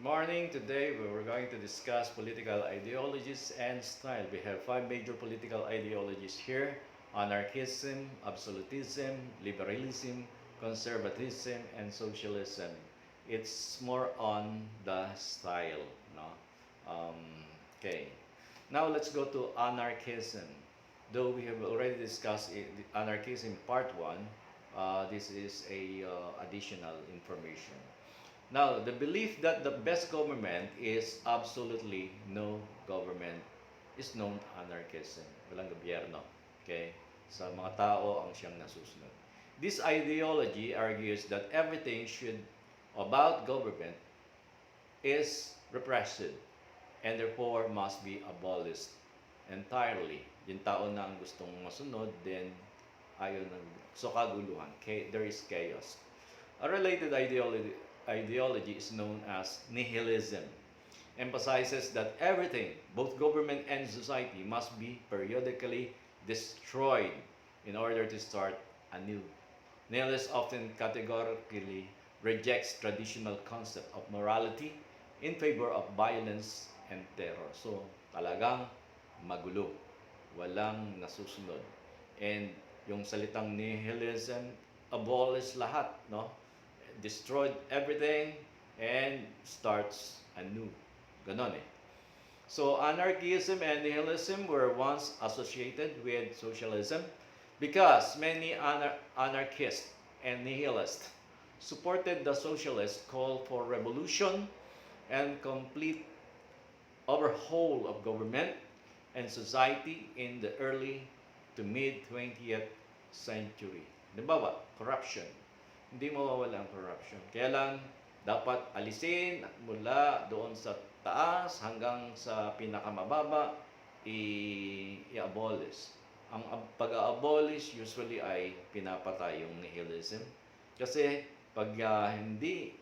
Morning. Today we're going to discuss political ideologies and style. We have five major political ideologies here: anarchism, absolutism, liberalism, conservatism, and socialism. It's more on the style. No? Um, okay. Now let's go to anarchism. Though we have already discussed anarchism part 1, this is a additional information. Now, the belief that the best government is absolutely no government is known anarchism. Walang gobyerno. Okay? Sa mga tao ang siyang nasusunod. This ideology argues that everything should about government is repressive and therefore must be abolished entirely. Yung tao na ang gustong masunod, then ayaw ng so kaguluhan. There is chaos. A related ideology is known as nihilism, emphasizes that everything, both government and society, must be periodically destroyed in order to start anew. Nihilists often categorically rejects traditional concept of morality in favor of violence and terror. So, talagang magulo. Walang nasusunod. And yung salitang nihilism, abolish lahat, no? Destroyed everything and starts anew. Ganon eh. So anarchism and nihilism were once associated with socialism because many anarchists and nihilists supported the socialist call for revolution and complete overhaul of government and society in the early to mid 20th century. Halimbawa, corruption. Hindi mawawala ang corruption. Kaya lang, dapat alisin mula doon sa taas hanggang sa pinakamababa, i-abolish. Ang pag-abolish usually ay pinapatay yung nihilism. Kasi pag hindi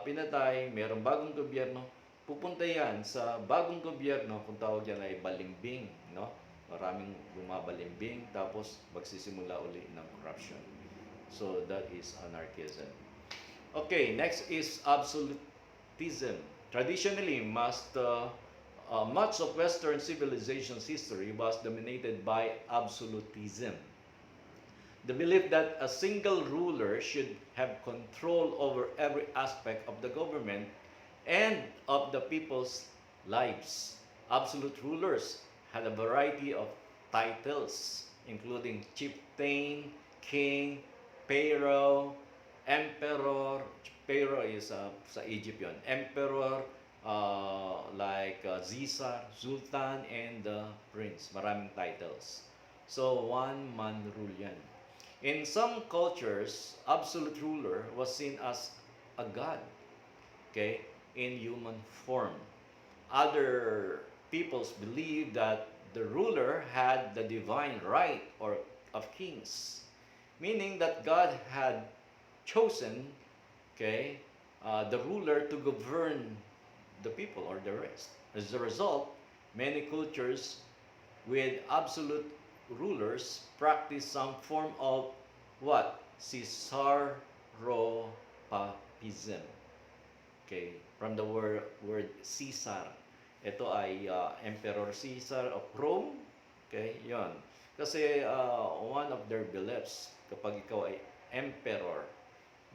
pinatay, mayroong bagong gobyerno, pupunta yan sa bagong gobyerno, kung tawag yan ay balimbing, no? Maraming bumabalimbing, tapos magsisimula uli ng corruption. So that is anarchism. Okay, next is absolutism. Traditionally, much of Western civilization's history was dominated by absolutism. The belief that a single ruler should have control over every aspect of the government and of the people's lives. Absolute rulers had a variety of titles, including chieftain, king, pharaoh, emperor. Pharaoh is sa Egypt yun. Emperor, Caesar, sultan, and prince. Maraming titles. So, one-man rule yan. In some cultures, absolute ruler was seen as a god, okay, in human form. Other peoples believe that the ruler had the divine right or of kings, meaning that God had chosen, okay, the ruler to govern the people or the rest. As a result, many cultures with absolute rulers practice some form of what? Caesaropapism. Okay, from the word Caesar. Ito ay Emperor Caesar of Rome. Okay, yon. Kasi one of their beliefs, kapag ikaw ay emperor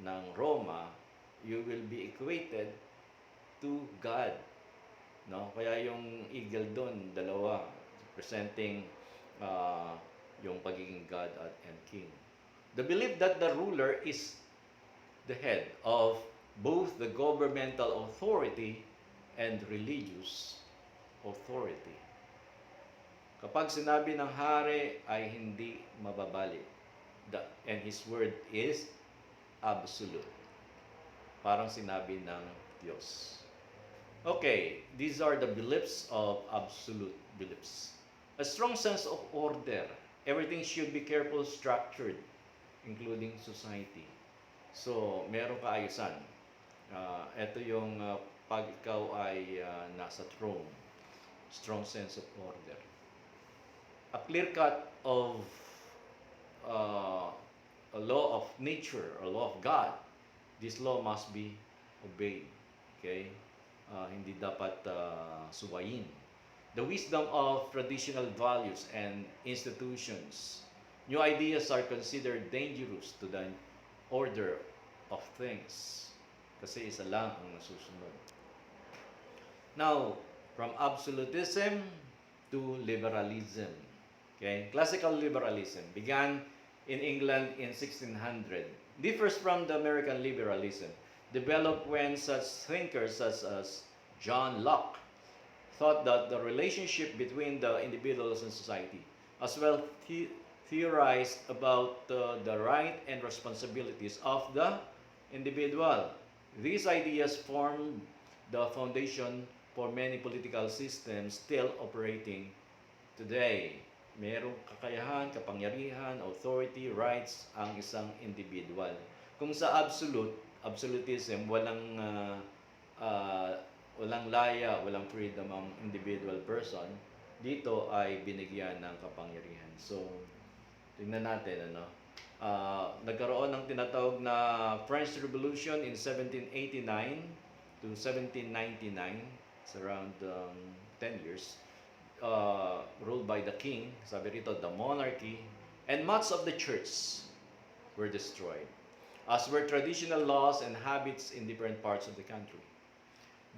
ng Roma, you will be equated to God. No? Kaya yung eagle doon, dalawa, presenting yung pagiging God and King. The belief that the ruler is the head of both the governmental authority and religious authority. Kapag sinabi ng hari ay hindi mababali. And his word is absolute. Parang sinabi ng Diyos. Okay, these are the beliefs of absolute beliefs. A strong sense of order. Everything should be carefully structured, including society. So, meron kaayusan. Ito yung pag ikaw ay nasa throne. Strong sense of order. A clear cut of a law of nature, a law of God. This law must be obeyed. Okay? hindi dapat suwayin. The wisdom of traditional values and institutions. New ideas are considered dangerous to the order of things. Kasi isa lang ang nasusunod. Now, from absolutism to liberalism. Okay? Classical liberalism began in England in 1600. Differs from the American liberalism, developed when such thinkers such as John Locke thought that the relationship between the individuals and society, as well theorized about the right and responsibilities of the individual. These ideas formed the foundation for many political systems still operating today. Merong kakayahan, kapangyarihan, authority, rights ang isang individual. Kung sa absolutism, walang laya, walang freedom ang individual person, dito ay binigyan ng kapangyarihan. So, tingnan natin, nagkaroon ng tinatawag na French Revolution in 1789 to 1799. It's around 10 years. Ruled by the king, sabi rito, the monarchy, and much of the church were destroyed, as were traditional laws and habits in different parts of the country.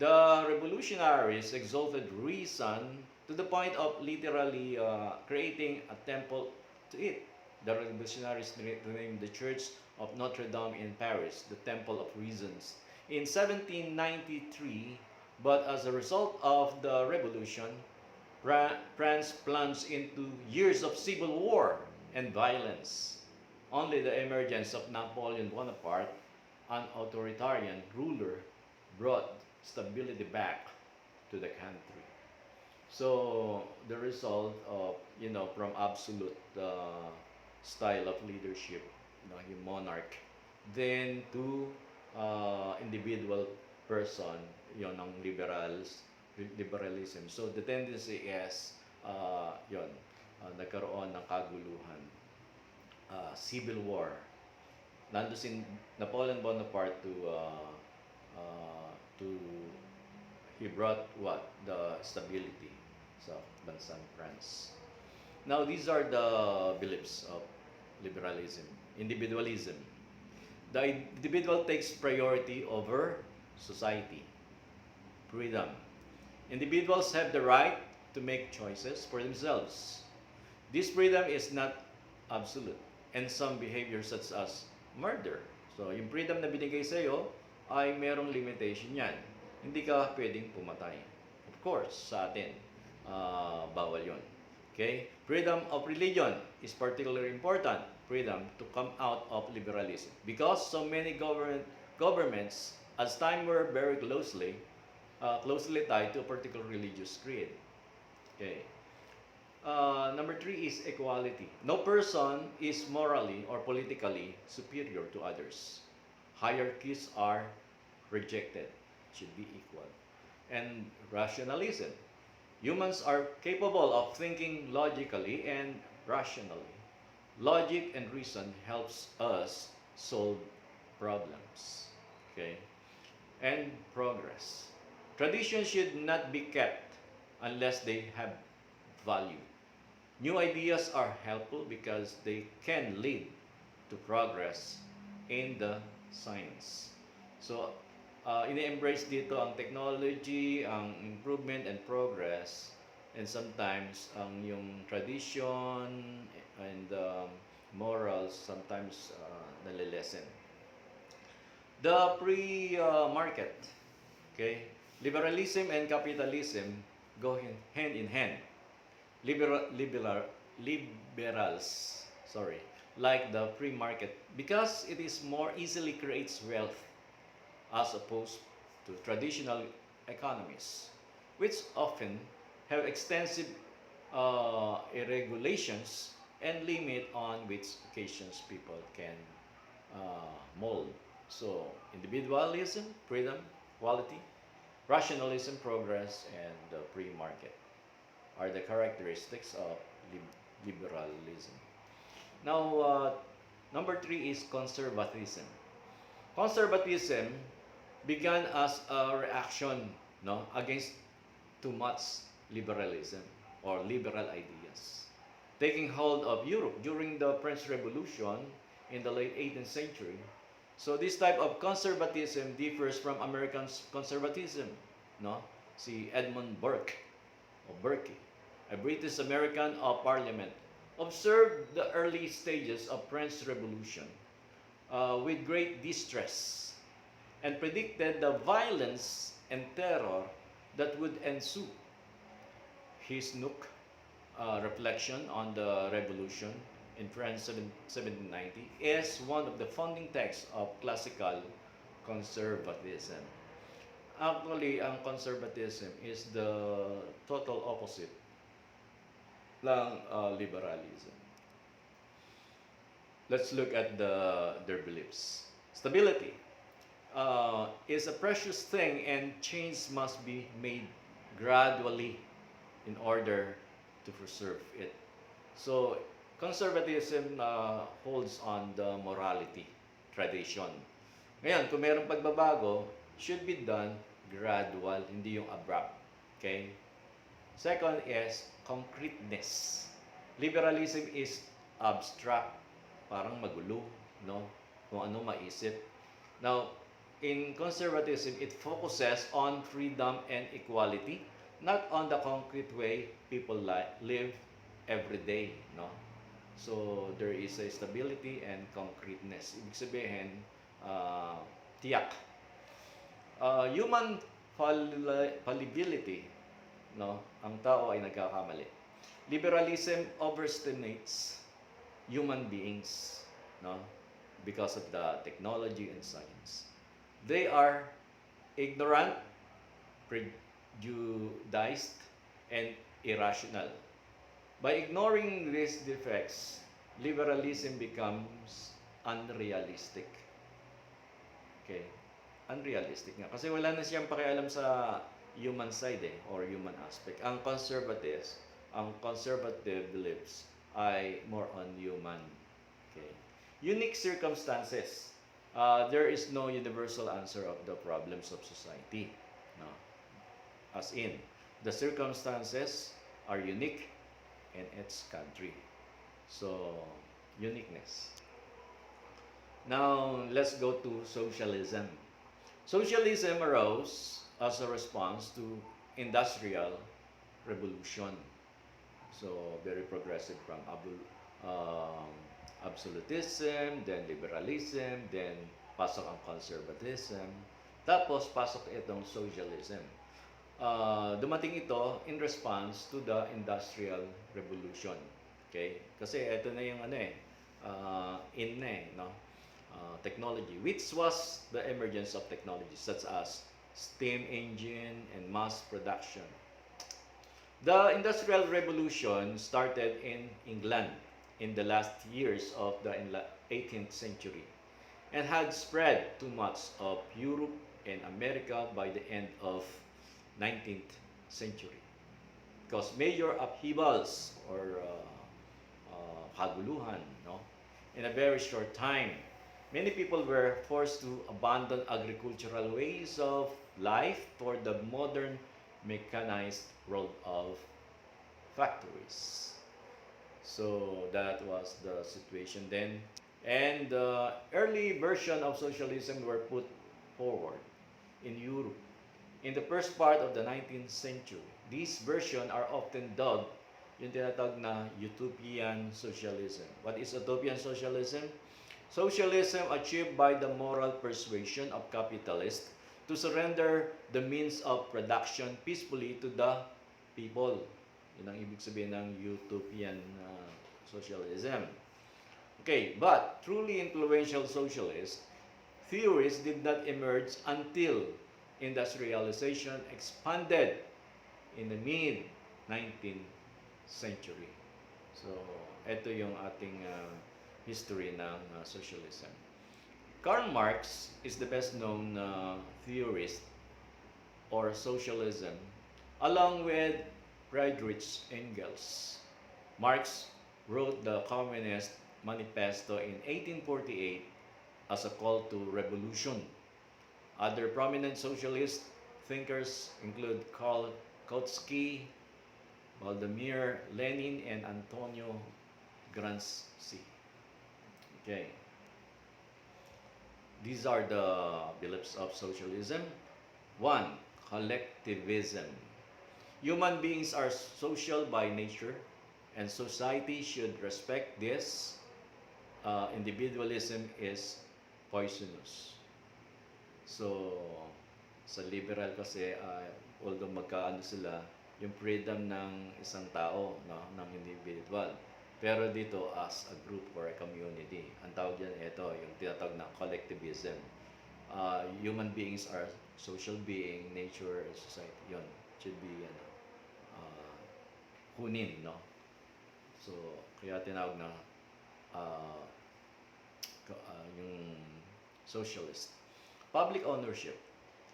The revolutionaries exalted reason to the point of literally creating a temple to it. The revolutionaries renamed the Church of Notre Dame in Paris, the Temple of Reasons, in 1793, but as a result of the revolution, France plunged into years of civil war and violence. Only the emergence of Napoleon Bonaparte, an authoritarian ruler, brought stability back to the country. So the result of, from absolute style of leadership, yung monarch, then to individual person, yon ang liberalism. So the tendency is nagkaroon ng kaguluhan, civil war. Nando si Napoleon Bonaparte to he brought the stability sa bansang France. Now these are the beliefs of liberalism. Individualism. The individual takes priority over society. Freedom. Individuals have the right to make choices for themselves. This freedom is not absolute, and some behaviors such as murder. So, yung freedom na binigay sa iyo ay merong limitation yan. Hindi ka pwedeng pumatay. Of course, sa atin, bawal yon. Okay? Freedom of religion is particularly important. Freedom to come out of liberalism. Because so many governments, as time were very closely tied to a particular religious creed. Okay. Number 3 is equality. No person is morally or politically superior to others. Hierarchies are rejected. Should be equal. And rationalism. Humans are capable of thinking logically and rationally. Logic and reason helps us solve problems. Okay? And progress. Tradition should not be kept unless they have value. New ideas are helpful because they can lead to progress in the science. So, ini-embrace dito ang technology, ang improvement and progress, and sometimes ang yung tradition and morals sometimes nalilesen. The pre-market, okay? Liberalism and capitalism go hand in hand. Liberals, like the free market because it is more easily creates wealth as opposed to traditional economies, which often have extensive regulations and limit on which occasions people can mold. So, individualism, freedom, quality, rationalism, progress, and the free market are the characteristics of liberalism. Now, number 3 is conservatism. Conservatism began as a reaction no, against too much liberalism or liberal ideas. Taking hold of Europe during the French Revolution in the late 18th century. So this type of conservatism differs from American conservatism, no? Si Edmund Burke o Burke, a British American of Parliament, observed the early stages of French Revolution with great distress and predicted the violence and terror that would ensue. His Nook reflection on the revolution in France 1790 is one of the founding texts of classical conservatism. Actually, ang conservatism is the total opposite ng liberalism. Let's look at their beliefs. Stability is a precious thing, and change must be made gradually in order to preserve it. So, conservatism holds on the morality, tradition. Ngayon, kung mayroong pagbabago, should be done gradual, hindi yung abrupt. Okay? Second is concreteness. Liberalism is abstract, parang magulo, no? Kung ano maisip. Now, in conservatism, it focuses on freedom and equality, not on the concrete way people live every day, no? So, there is a stability and concreteness. Ibig sabihin, tiyak. Human fallibility, no? Ang tao ay nagkakamali. Liberalism overestimates human beings, no? Because of the technology and science. They are ignorant, prejudiced, and irrational. By ignoring these defects, liberalism becomes unrealistic. Okay? Unrealistic nga. Kasi wala na siyang pakialam sa human side or human aspect. Ang conservative beliefs ay more on human. Okay? Unique circumstances. There is no universal answer of the problems of society. No? As in, the circumstances are unique in its country. So, uniqueness. Now, let's go to socialism. Socialism arose as a response to industrial revolution. So, very progressive from absolutism, then liberalism, then pasok ang conservatism, tapos pasok itong socialism. Dumating ito in response to the industrial revolution. Okay? Kasi ito na yung in na no? Technology, which was the emergence of technology such as steam engine and mass production. The Industrial Revolution started in England in the last years of the 18th century and had spread to much of Europe and America by the end of 19th century. Because major upheavals or kaguluhan, no? In a very short time, many people were forced to abandon agricultural ways of life for the modern mechanized world of factories. So that was the situation then. And the early version of socialism were put forward in Europe in the first part of the 19th century. These versions are often dubbed yung tinatawag na utopian socialism. What is utopian socialism? Socialism achieved by the moral persuasion of capitalists to surrender the means of production peacefully to the people. Yun ang ibig sabihin ng utopian socialism. Okay, but truly influential socialist theories did not emerge until industrialization expanded in the mid-19th century. So, ito yung ating history ng socialism. Karl Marx is the best known theorist or socialism, along with Friedrich Engels. Marx wrote the Communist Manifesto in 1848 as a call to revolution. Other prominent socialists thinkers include Karl Kautsky, Vladimir Lenin, and Antonio Gramsci. Okay. These are the beliefs of socialism. One, collectivism. Human beings are social by nature, and society should respect this. Individualism is poisonous. So, sa liberal kasi, although magkaano sila, yung freedom ng isang tao, no, ng individual. Pero dito, as a group or a community, ang tawag dyan, ito, yung tinatawag na collectivism. Human beings are social being, nature, and society. Yun, should be, uh, hunin, no? So, kaya tinawag na uh, yung socialist. Public ownership.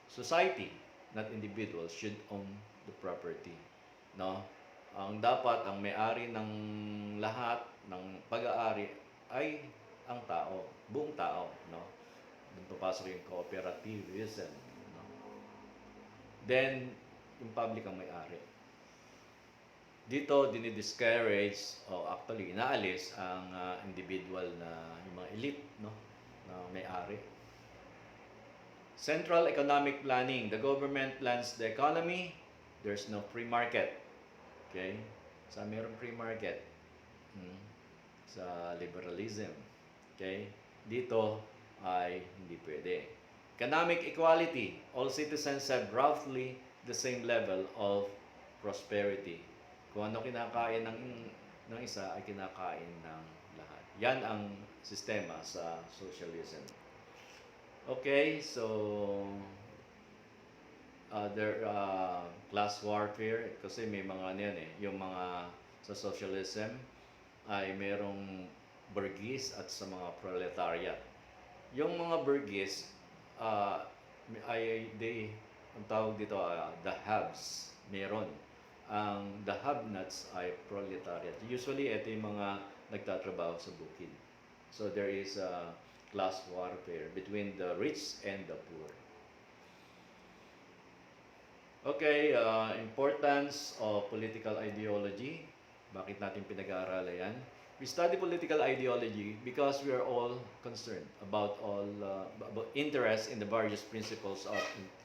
Society, not individuals, should own the property. No? Ang dapat, ang may-ari ng lahat ng pag-aari ay ang tao, buong tao. No? Doon papasok yung cooperativism. No? Then, yung public ang may-ari. Dito, dinidiscourage, o actually, inaalis ang individual na yung mga elite, no? Na may-ari. Central economic planning. The government plans the economy. There's no free market. Okay? Sa mayroong free market. Sa liberalism. Okay? Dito ay hindi pwede. Economic equality. All citizens have roughly the same level of prosperity. Kung ano kinakain ng isa ay kinakain ng lahat. Yan ang sistema sa socialism. Okay, so other class warfare kasi may mga ano yan yung mga sa socialism ay merong burgess at sa mga proletariat. Yung mga burgess ay ang tawag dito the haves, meron. Ang the have-nots ay proletariat. Usually, ito yung mga nagtatrabaho sa bukid. So, there is a class warfare between the rich and the poor. Okay, importance of political ideology. Bakit natin pinag-aaralan yan? We study political ideology because we are all concerned about about interest in the various principles of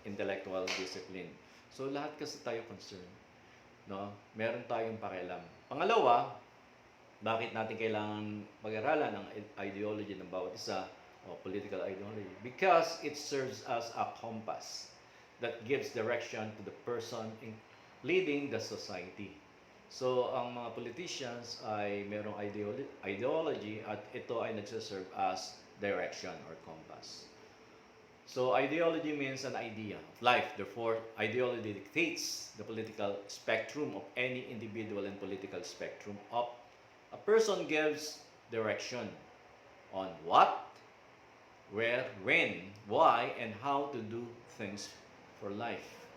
intellectual discipline. So, lahat kasi tayo concerned. No? Meron tayong pakialam. Pangalawa, bakit natin kailangan pag-aralan ang ideology ng bawat isa o political ideology? Because it serves as a compass that gives direction to the person leading the society. So, ang mga politicians ay merong ideology at ito ay nagsaserve as direction or compass. So, ideology means an idea of life. Therefore, ideology dictates the political spectrum of any individual and political spectrum of a person gives direction on what, where, when, why, and how to do things for life.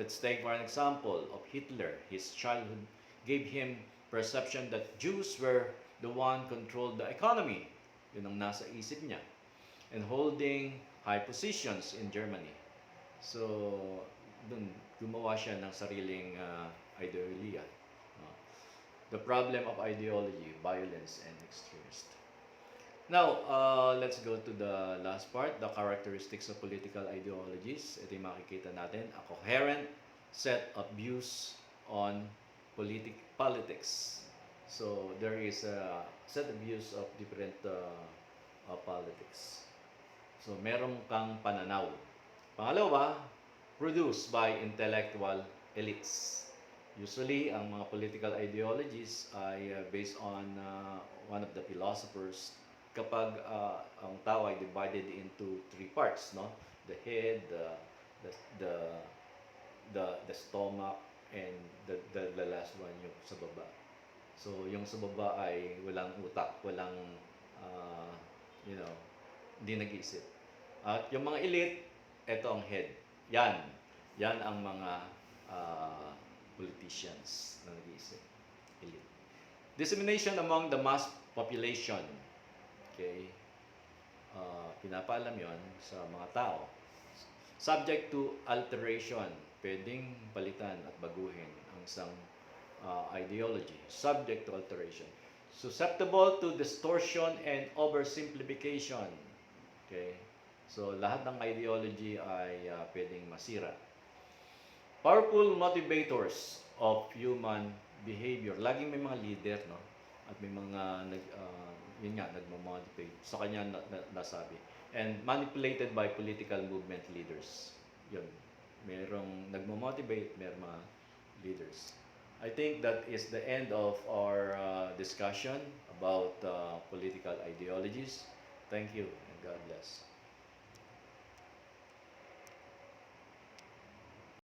Let's take for an example of Hitler. His childhood gave him perception that Jews were the one controlled the economy. Yun ang nasa isip niya. And holding high positions in Germany. So, dun gumawa siya ng sariling ideolohiya. The problem of ideology, violence, and extremist. Now, let's go to the last part, the characteristics of political ideologies. Ito yung makikita natin, a coherent set of views on politics. So, there is a set of views of different politics. So, meron kang pananaw. Pangalawa, produced by intellectual elites. Usually, ang mga political ideologies ay based on one of the philosophers. Kapag ang tao ay divided into three parts, no? The head, the stomach, and the last one yung sa baba. So, yung sa baba ay walang utak, walang hindi nag-iisip. At yung mga elite, ito ang head. Yan ang mga politicians na nag-iisip. Elite. Dissemination among the mass population. Okay? Pinapaalam yon sa mga tao. subject to alteration, pwedeng palitan at baguhin ang isang ideology, subject to alteration. Susceptible to distortion and oversimplification. Okay? So, lahat ng ideology ay pwedeng masira. Powerful motivators of human behavior. Laging may mga leader, no? At may mga yun nga, nagmo-motivate. Sa kanya nasabi. And manipulated by political movement leaders. Yun. Merong nagmo-motivate, merong mga leaders. I think that is the end of our discussion about political ideologies. Thank you and God bless.